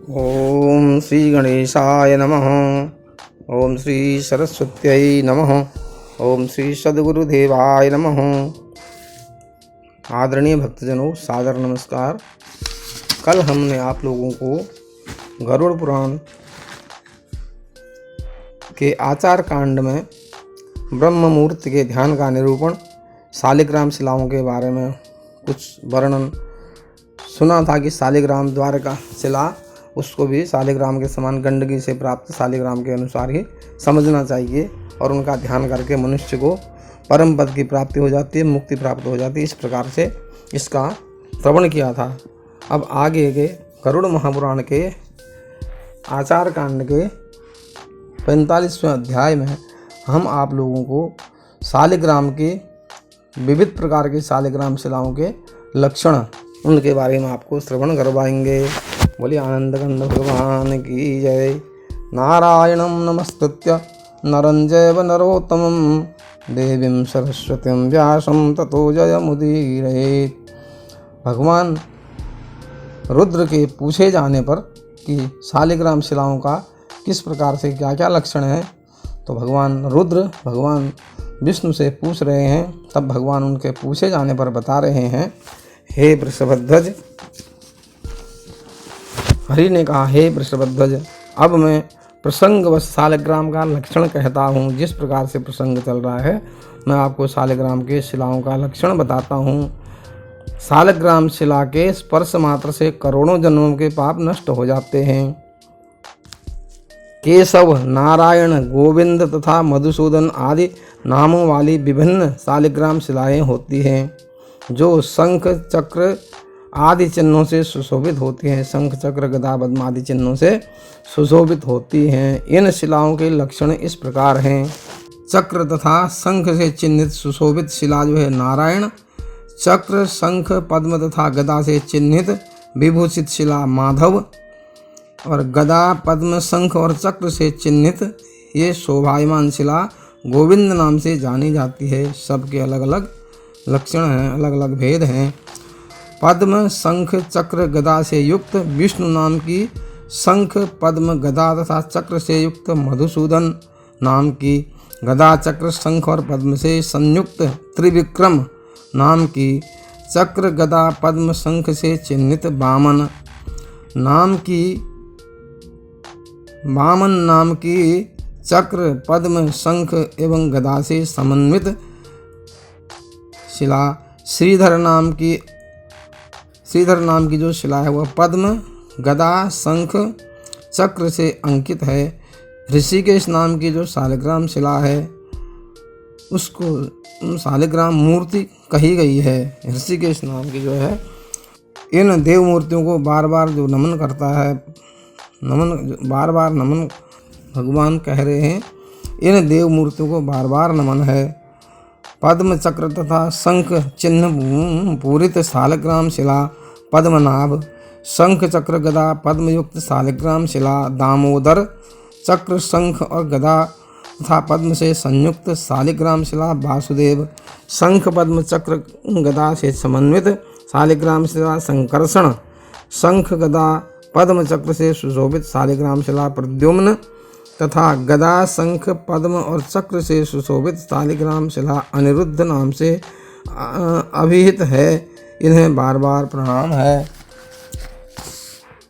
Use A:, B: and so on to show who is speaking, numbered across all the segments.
A: ओम श्री गणेशाय नमः। ओम श्री सरस्वत्यै नमः। ओम श्री सद्गुरुदेवाय नमः। आदरणीय भक्तजनों, सादर नमस्कार। कल हमने आप लोगों को गरुड़ पुराण के आचार कांड में ब्रह्म मुहूर्त के ध्यान का निरूपण, शालिग्राम शिलाओं के बारे में कुछ वर्णन सुना था कि शालिग्राम द्वारका शिला, उसको भी शालिग्राम के समान गंडकी से प्राप्त शालिग्राम के अनुसार ही समझना चाहिए और उनका ध्यान करके मनुष्य को परम पद की प्राप्ति हो जाती है, मुक्ति प्राप्त हो जाती है। इस प्रकार से इसका श्रवण किया था। अब आगे के गरुड़ महापुराण के आचार कांड के 45वें अध्याय में हम आप लोगों को शालिग्राम के विविध प्रकार के शालिग्राम शिलाओं के लक्षण, उनके बारे में आपको श्रवण करवाएंगे। बोलिए आनंद कंद भगवान की जय। नारायणं नमस्कृत्य नरं चैव नरोत्तमं देवीं सरस्वतीं व्यासं ततो जयमुदीरयेत्। भगवान रुद्र के पूछे जाने पर कि शालिग्राम शिलाओं का किस प्रकार से क्या क्या लक्षण है, तो भगवान रुद्र भगवान विष्णु से पूछ रहे हैं। तब भगवान उनके पूछे जाने पर बता रहे हैं, हे वृषभध्वज। हरि ने कहा, हे वृषभध्वज, अब मैं प्रसंगवश शालिग्राम का लक्षण कहता हूँ। जिस प्रकार से प्रसंग चल रहा है, मैं आपको शालिग्राम के शिलाओं का लक्षण बताता हूँ। शालिग्राम शिला के स्पर्श मात्र से करोड़ों जन्मों के पाप नष्ट हो जाते हैं। केशव, नारायण, गोविंद तथा मधुसूदन आदि नामों वाली विभिन्न शालिग्राम शिलाएं होती हैं, जो शंख चक्र आदि चिन्हों से सुशोभित होती हैं। शंख चक्र गदा पद्म आदि चिन्हों से सुशोभित होती हैं। इन शिलाओं के लक्षण इस प्रकार हैं। चक्र तथा शंख से चिन्हित सुशोभित शिला जो है नारायण, चक्र शंख पद्म तथा गदा से चिन्हित विभूषित शिला माधव, और गदा पद्म शंख और चक्र से चिन्हित ये शोभायमान शिला गोविंद नाम से जानी जाती है। सबके अलग अलग लक्षण हैं, अलग अलग भेद हैं। पद्म शंख चक्र गदा से युक्त विष्णु नाम की, शंख पद्म गदा तथा चक्र से युक्त मधुसूदन नाम की, गदा चक्र शंख और पद्म से संयुक्त त्रिविक्रम नाम की, चक्र गदा पद्म शंख से चिन्हित वामन नाम की, चक्र पद्म शंख एवं गदा से समन्वित शिला श्रीधर नाम की जो शिला है वह पद्म गदा शंख चक्र से अंकित है। ऋषिकेश नाम की जो शालिग्राम शिला है उसको शालिग्राम मूर्ति कही गई है। ऋषिकेश नाम की जो है, इन देव मूर्तियों को बार बार जो नमन करता है, बार बार नमन भगवान कह रहे हैं, इन देव मूर्तियों को बार बार नमन है। पद्म चक्र तथा शंख चिन्ह पूरित शालिग्राम शिला पद्मनाभ, शंख चक्र गदा पद्म युक्त शालिग्राम शिला दामोदर, चक्र शंख और गदा तथा पद्म से संयुक्त शालिग्राम शिला वासुदेव, शंख पद्म चक्र गदा से समन्वित शालिग्राम शिला संकर्षण, शंख गदा पद्म चक्र से सुशोभित शालिग्राम शिला प्रद्युम्न तथा गदा शंख पद्म और चक्र से सुशोभित शालिग्राम शिला अनिरुद्ध नाम से अभिहित है। इन्हें बार बार प्रणाम है।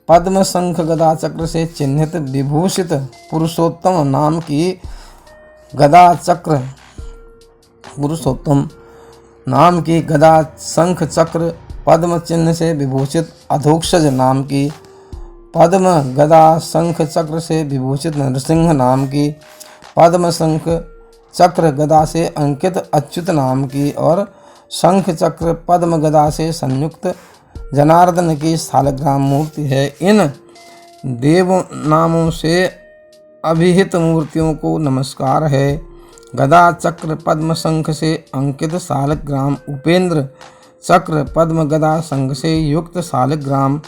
A: पद्म शंख गदा चक्र से चिन्हित विभूषित पुरुषोत्तम नाम की, गदा चक्र पुरुषोत्तम नाम की, गदा शंख चक्र पद्म चिन्ह से विभूषित अधोक्षज नाम की, पद्म गदा शंख चक्र से विभूषित नरसिंह नाम की, पद्म शंख चक्र गदा से अंकित अच्युत नाम की, और शंख चक्र पद्म गदा से संयुक्त जनार्दन की शालिग्राम मूर्ति है। इन देव नामों से अभिहित मूर्तियों को नमस्कार है। गदा चक्र पद्म शंख से अंकित शालिग्राम उपेंद्र, चक्र पद्म गदा शंख से युक्त शालिग्राम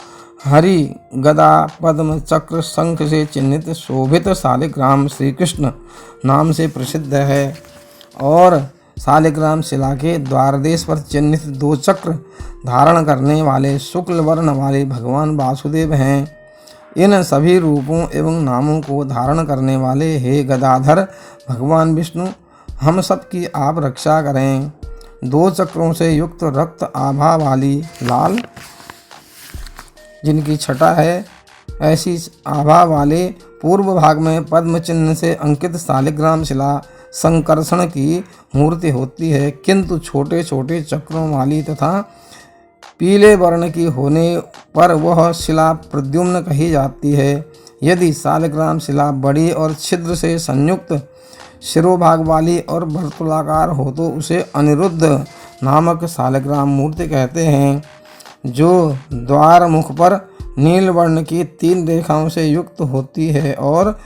A: हरि, गदा पद्म चक्र शंख से चिन्हित शोभित शालिग्राम श्री कृष्ण नाम से प्रसिद्ध है। और शालिग्राम शिला के द्वारदेश पर चिन्हित दो चक्र धारण करने वाले शुक्ल वर्ण वाले भगवान वासुदेव हैं। इन सभी रूपों एवं नामों को धारण करने वाले हे गदाधर भगवान विष्णु, हम सब की आप रक्षा करें। 2 चक्रों से युक्त रक्त आभा वाली लाल, जिनकी छटा है, ऐसी आभा वाले पूर्व भाग में पद्म चिन्ह से अंकित शालिग्राम शिला संकर्षण की मूर्ति होती है, किंतु छोटे छोटे चक्रों वाली तथा पीले वर्ण की होने पर वह शिला प्रद्युम्न कही जाती है। यदि शालिग्राम शिला बड़ी और छिद्र से संयुक्त शिरोभाग वाली और वर्तुलाकार हो तो उसे अनिरुद्ध नामक शालिग्राम मूर्ति कहते हैं, जो द्वार मुख पर नील वर्ण की 3 रेखाओं से युक्त होती है और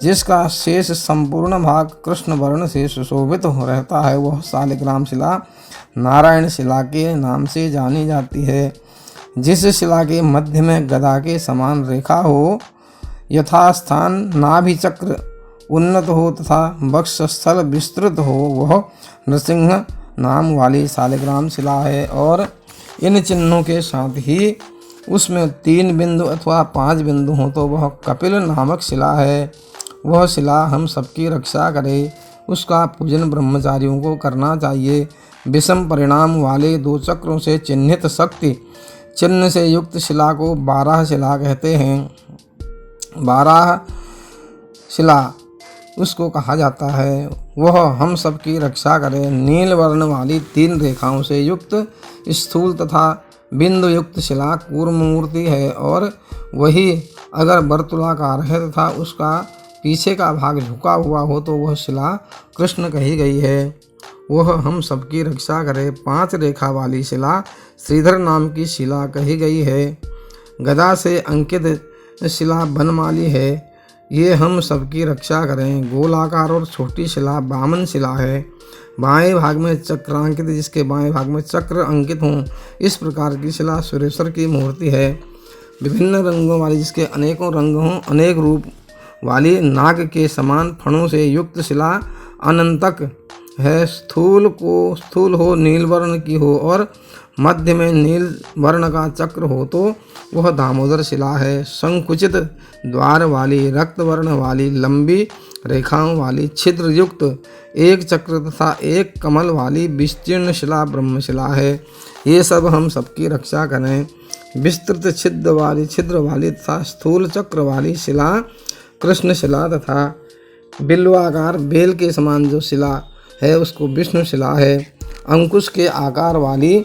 A: जिसका शेष संपूर्ण भाग कृष्ण वर्ण से सुशोभित हो रहता है। वह शालिग्राम शिला नारायण शिला के नाम से जानी जाती है। जिस शिला के मध्य में गदा के समान रेखा हो, यथास्थान नाभि चक्र उन्नत हो तथा वक्षस्थल विस्तृत हो, वह नृसिंह नाम वाली शालिग्राम शिला है। और इन चिन्हों के साथ ही उसमें 3 बिंदु अथवा 5 बिंदु हो तो वह कपिल नामक शिला है। वह शिला हम सबकी रक्षा करे, उसका पूजन ब्रह्मचारियों को करना चाहिए। विषम परिणाम वाले 2 चक्रों से चिन्हित शक्ति चिन्ह से युक्त शिला को 12 शिला कहते हैं। 12 शिला उसको कहा जाता है, वह हम सबकी रक्षा करे। नील वर्ण वाली 3 रेखाओं से युक्त स्थूल तथा बिंदु युक्त शिला कूर्म मूर्ति है, और वही अगर वर्तुलाकार है तथा उसका पीछे का भाग झुका हुआ हो तो वह शिला कृष्ण कही गई है। वह हम सबकी रक्षा करे। 5 रेखा वाली शिला श्रीधर नाम की शिला कही गई है। गदा से अंकित शिला बनमाली है, ये हम सबकी रक्षा करें। गोलाकार और छोटी शिला वामन शिला है। बाएं भाग में चक्रांकित, जिसके बाएं भाग में चक्र अंकित हों, इस प्रकार की शिला सुरेश्वर की मूर्ति है। विभिन्न रंगों वाली, जिसके अनेकों रंग हों, अनेक रूप वाली नाग के समान फणों से युक्त शिला अनंतक है। स्थूल हो, नील वर्ण की हो और मध्य में नील वर्ण का चक्र हो तो वह दामोदर शिला है। संकुचित द्वार वाली, रक्त वर्ण वाली, लंबी रेखाओं वाली, छिद्र युक्त 1 चक्र तथा 1 कमल वाली विस्तीर्ण शिला ब्रह्मशिला है। ये सब हम सबकी रक्षा करें। विस्तृत छिद्र वाली तथा स्थूल चक्र वाली शिला कृष्ण शिला तथा बिल्वाकार बेल के समान जो शिला है उसको विष्णु शिला है। अंकुश के आकार वाली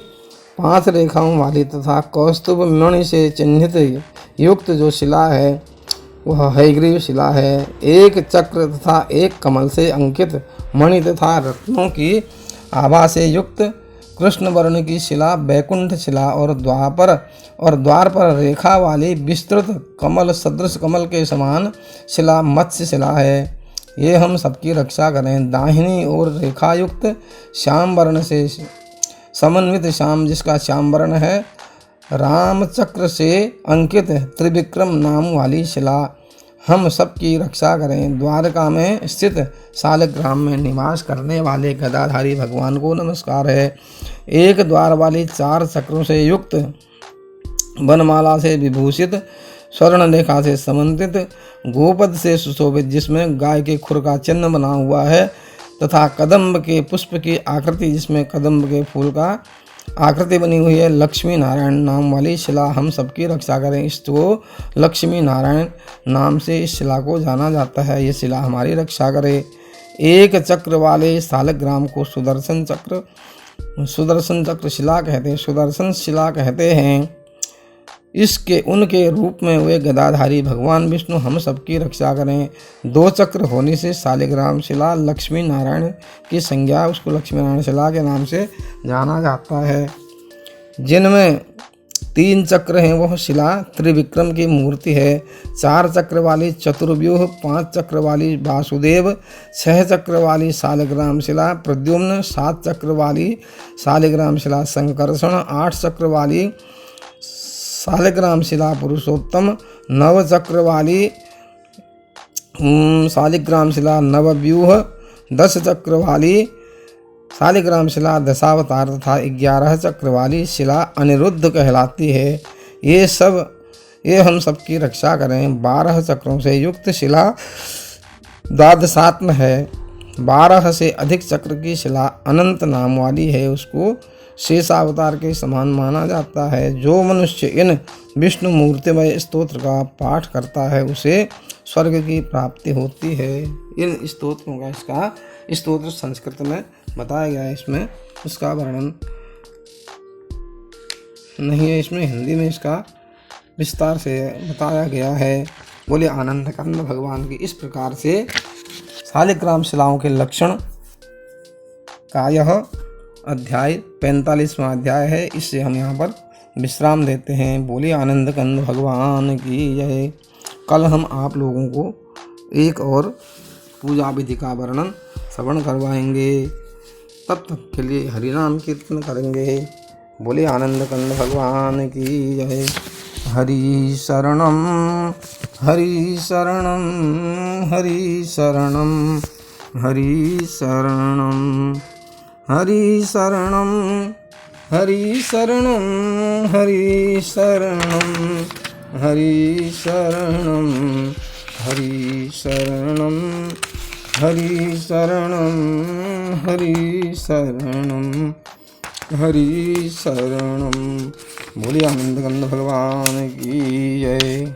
A: 5 रेखाओं वाली तथा कौस्तुभ मणि से चिन्हित युक्त जो शिला है वह हयग्रीव शिला है। 1 चक्र तथा 1 कमल से अंकित मणि तथा रत्नों की आभा से युक्त कृष्ण वर्ण की शिला बैकुंठ शिला, और द्वार पर रेखा वाली विस्तृत कमल सदृश कमल के समान शिला मत्स्य शिला है। ये हम सबकी रक्षा करें। दाहिनी ओर रेखायुक्त श्याम वर्ण से समन्वित श्याम, जिसका श्याम वर्ण है, राम चक्र से अंकित त्रिविक्रम नाम वाली शिला हम सबकी रक्षा करें। द्वारका में स्थित शालिग्राम में निवास करने वाले गदाधारी भगवान को नमस्कार है। 1 द्वार वाली 4 चक्रों से युक्त वनमाला से विभूषित स्वर्ण रेखा से समन्वित गोपद से सुशोभित, जिसमें गाय के खुर का चिन्ह बना हुआ है तथा कदम्ब के पुष्प की आकृति, जिसमें कदम्ब के फूल का आकृति बनी हुई है, लक्ष्मी नारायण नाम वाली शिला हम सबकी रक्षा करें। इसको लक्ष्मी नारायण नाम से इस शिला को जाना जाता है। ये शिला हमारी रक्षा करे। 1 चक्र वाले शालिग्राम को सुदर्शन चक्र शिला कहते हैं। सुदर्शन शिला कहते हैं। इसके उनके रूप में वे गदाधारी भगवान विष्णु हम सबकी रक्षा करें। 2 चक्र होने से शालिग्राम शिला लक्ष्मी नारायण की संज्ञा, उसको लक्ष्मी नारायण शिला के नाम से जाना जाता है। जिनमें 3 चक्र हैं वह शिला त्रिविक्रम की मूर्ति है। 4 चक्र वाली चतुर्व्यूह, 5 चक्र वाली वासुदेव, 6 चक्र वाली शालिग्राम शिला प्रद्युम्न, 7 चक्र वाली शालिग्राम शिला संकर्षण, 8 चक्र वाली शालिग्राम शिला पुरुषोत्तम, 9 चक्र वाली शालिग्राम शिला नवव्यूह, 10 चक्र वाली शालिग्राम शिला दशावतार तथा 11 चक्र वाली शिला अनिरुद्ध कहलाती है। ये सब ये हम सबकी रक्षा करें। 12 चक्रों से युक्त शिला द्वादशात्म है। 12 से अधिक चक्र की शिला अनंत नाम वाली है, उसको शेषावतार के समान माना जाता है। जो मनुष्य इन विष्णु मूर्तिमय स्तोत्र का पाठ करता है उसे स्वर्ग की प्राप्ति होती है। इन स्तोत्रों का इसका स्तोत्र संस्कृत में बताया गया है, इसमें उसका वर्णन नहीं है, इसमें हिंदी में इसका विस्तार से बताया गया है। बोले आनंद कंद भगवान की। इस प्रकार से शालिग्राम शिलाओं के लक्षण का यह अध्याय 45वां अध्याय है। इससे हम यहाँ पर विश्राम देते हैं। बोले आनंद कंद भगवान की जय। कल हम आप लोगों को एक और पूजा विधि का वर्णन श्रवण करवाएंगे। तब तक के लिए हरिनाम कीर्तन करेंगे। बोले आनंद कंद भगवान की जय। हरि शरणम हरि शरणम हरि शरणम हरि शरणम हरि शरणम हरि शरणम हरि शरणम हरि शरणम हरि शरणम हरि शरणम हरि शरणम हरि शरणम। बोलिए आनंद कंद भगवान की जय।